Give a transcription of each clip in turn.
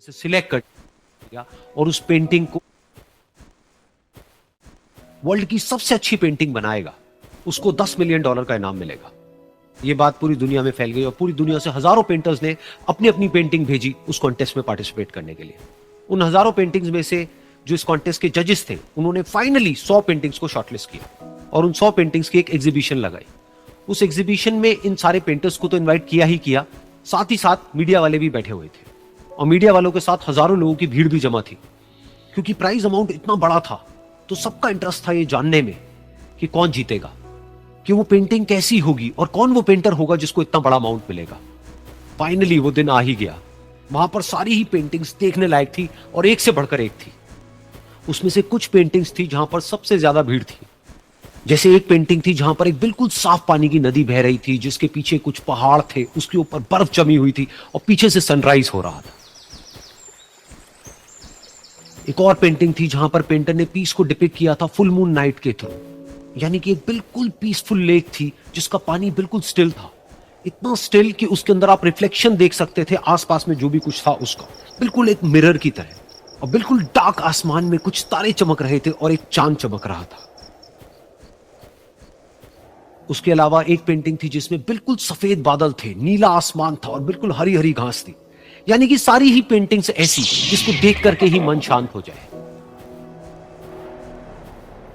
से सिलेक्ट कर दिया और उस पेंटिंग को वर्ल्ड की सबसे अच्छी पेंटिंग बनाएगा, उसको $10 मिलियन का इनाम मिलेगा। यह बात पूरी दुनिया में फैल गई और पूरी दुनिया से हजारों पेंटर्स ने अपनी अपनी पेंटिंग भेजी उस कॉन्टेस्ट में पार्टिसिपेट करने के लिए। उन हजारों पेंटिंग्स में से जो इस कॉन्टेस्ट के जजेस थे, उन्होंने फाइनली 100 पेंटिंग्स को शॉर्टलिस्ट किया और उन 100 पेंटिंग्स की एक एग्जीबिशन लगाई। उस एग्जीबिशन में इन सारे पेंटर्स को तो इन्वाइट किया ही किया, साथ ही साथ मीडिया वाले भी बैठे हुए थे और मीडिया वालों के साथ हजारों लोगों की भीड़ भी जमा थी। क्योंकि प्राइज अमाउंट इतना बड़ा था तो सबका इंटरेस्ट था ये जानने में कि कौन जीतेगा, कि वो पेंटिंग कैसी होगी और कौन वो पेंटर होगा जिसको इतना बड़ा अमाउंट मिलेगा। फाइनली वो दिन आ ही गया। वहां पर सारी ही पेंटिंग्स देखने लायक थी और एक से बढ़कर एक थी। उसमें से कुछ पेंटिंग्स थी जहां पर सबसे ज्यादा भीड़ थी। जैसे एक पेंटिंग थी जहां पर एक बिल्कुल साफ पानी की नदी बह रही थी, जिसके पीछे कुछ पहाड़ थे, उसके ऊपर बर्फ जमी हुई थी और पीछे से सनराइज हो रहा था। एक और पेंटिंग थी जहां पर पेंटर ने पीस को डिपिक्ट किया था फुल मून नाइट के थ्रू, यानी कि एक बिल्कुल पीसफुल लेक थी जिसका पानी बिल्कुल स्टिल था, इतना स्टिल कि उसके अंदर आप रिफ्लेक्शन देख सकते थे आसपास में जो भी कुछ था उसका, बिल्कुल एक मिरर की तरह। और बिल्कुल डार्क आसमान में कुछ तारे चमक रहे थे और एक चांद चमक रहा था। उसके अलावा एक पेंटिंग थी जिसमें बिल्कुल सफेद बादल थे, नीला आसमान था और बिल्कुल हरी हरी घास थी। यानी कि सारी ही पेंटिंग्स ऐसी जिसको देख करके ही मन शांत हो जाए।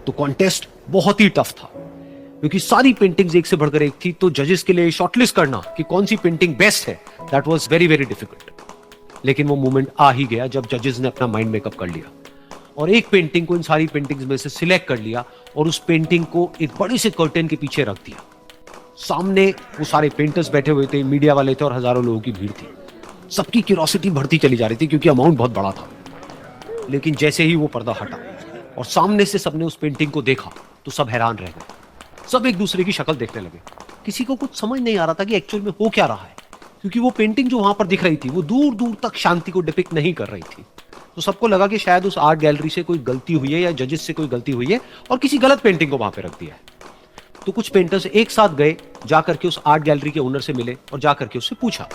तो कॉन्टेस्ट बहुत ही टफ था क्योंकि सारी पेंटिंग्स एक से बढ़कर एक थी। तो जजेस के लिए शॉर्टलिस्ट करना कि कौन सी पेंटिंग बेस्ट है, that was very very difficult. लेकिन वो मोमेंट आ ही गया जब जजेस ने अपना माइंड मेकअप कर लिया और एक पेंटिंग को इन सारी पेंटिंग्स में से सिलेक्ट कर लिया और उस पेंटिंग को एक बड़े से कर्टेन के पीछे रख दिया। सामने वो सारे पेंटर्स बैठे हुए थे, मीडिया वाले थे और हजारों लोगों की भीड़ थी। सबकी क्यूरियोसिटी बढ़ती चली जा रही थी क्योंकि अमाउंट बहुत बड़ा था। लेकिन जैसे ही वो पर्दा हटा और सामने से सबने उस पेंटिंग को देखा तो सब हैरान रह गए। सब एक दूसरे की शक्ल देखने लगे। किसी को कुछ समझ नहीं आ रहा था कि एक्चुअल में हो क्या रहा है, क्योंकि वो पेंटिंग जो वहां पर दिख रही थी वो दूर दूर तक शांति को डिपिक्ट नहीं कर रही थी। तो सबको लगा कि शायद उस आर्ट गैलरी से कोई गलती हुई है या जजेस से कोई गलती हुई है और किसी गलत पेंटिंग को वहां पे रख दिया है। तो कुछ पेंटर्स एक साथ गए, जाकर के उस आर्ट गैलरी के ओनर से मिले और जाकर के उससे पूछा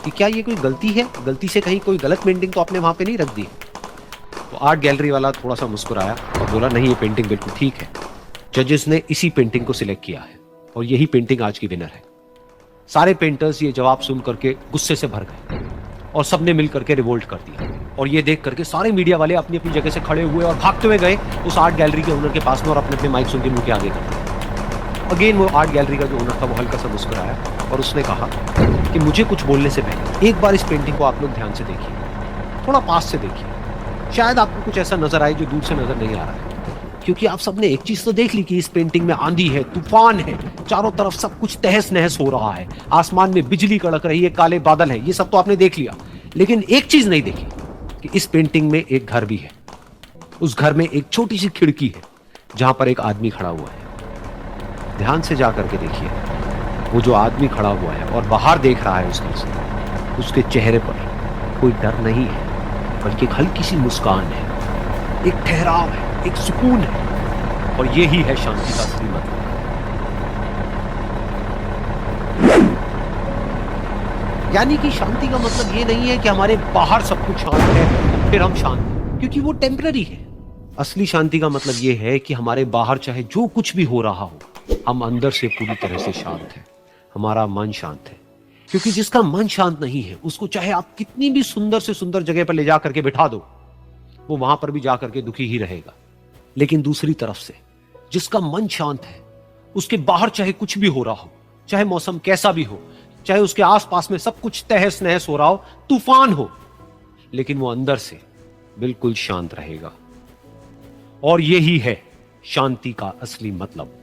कि क्या ये कोई गलती है, गलती से कहीं कोई गलत पेंटिंग तो आपने वहां पे नहीं रख दी। तो आर्ट गैलरी वाला थोड़ा सा मुस्कुराया और बोला, नहीं, ये पेंटिंग बिल्कुल ठीक है। जजेस ने इसी पेंटिंग को सिलेक्ट किया है और यही पेंटिंग आज की विनर है। सारे पेंटर्स ये जवाब सुन करके गुस्से से भर गए और सबने मिल करके रिवोल्ट कर दिया। और ये देख करके सारे मीडिया वाले अपनी अपनी जगह से खड़े हुए और भागते हुए गए उस आर्ट गैलरी के ओनर के पास में और अपने अपने माइक्स उनके मुंह के आगे कर दिए। अगेन वो आर्ट गैलरी का जो ओनर था वो हल्का सा मुस्कुराया और उसने कहा कि मुझे कुछ बोलने से पहले एक बार इस पेंटिंग को आप लोग ध्यान से देखिए, थोड़ा पास से देखिए, शायद आपको कुछ ऐसा नजर आए जो दूर से नजर नहीं आ रहा है। क्योंकि आप सबने एक चीज तो देख ली कि इस पेंटिंग में आंधी है, तूफान है, चारों तरफ सब कुछ तहस नहस हो रहा है, आसमान में बिजली कड़क रही है, काले बादल है, ये सब तो आपने देख लिया। लेकिन एक चीज नहीं देखी कि इस पेंटिंग में एक घर भी है। उस घर में एक छोटी सी खिड़की है जहां पर एक आदमी खड़ा हुआ है। ध्यान से जाकर के देखिए, वो जो आदमी खड़ा हुआ है और बाहर देख रहा है उस घर से, उसके चेहरे पर कोई डर नहीं है, बल्कि एक हल्की सी मुस्कान है, एक ठहराव है, एक सुकून है। और यही है शांति का असली मतलब। यानी कि शांति का मतलब ये नहीं है कि हमारे बाहर सब कुछ शांत है फिर हम शांत हैं, क्योंकि वो टेम्पररी है। असली शांति का मतलब ये है कि हमारे बाहर चाहे जो कुछ भी हो रहा हो, हम अंदर से पूरी तरह से शांत हैं, हमारा मन शांत है। क्योंकि जिसका मन शांत नहीं है, उसको चाहे आप कितनी भी सुंदर से सुंदर जगह पर ले जा करके बिठा दो, वो वहां पर भी जाकर के दुखी ही रहेगा। लेकिन दूसरी तरफ से जिसका मन शांत है, उसके बाहर चाहे कुछ भी हो रहा हो, चाहे मौसम कैसा भी हो, चाहे उसके आसपास में सब कुछ तहस नहस हो रहा हो, तूफान हो, लेकिन वो अंदर से बिल्कुल शांत रहेगा। और यही है शांति का असली मतलब।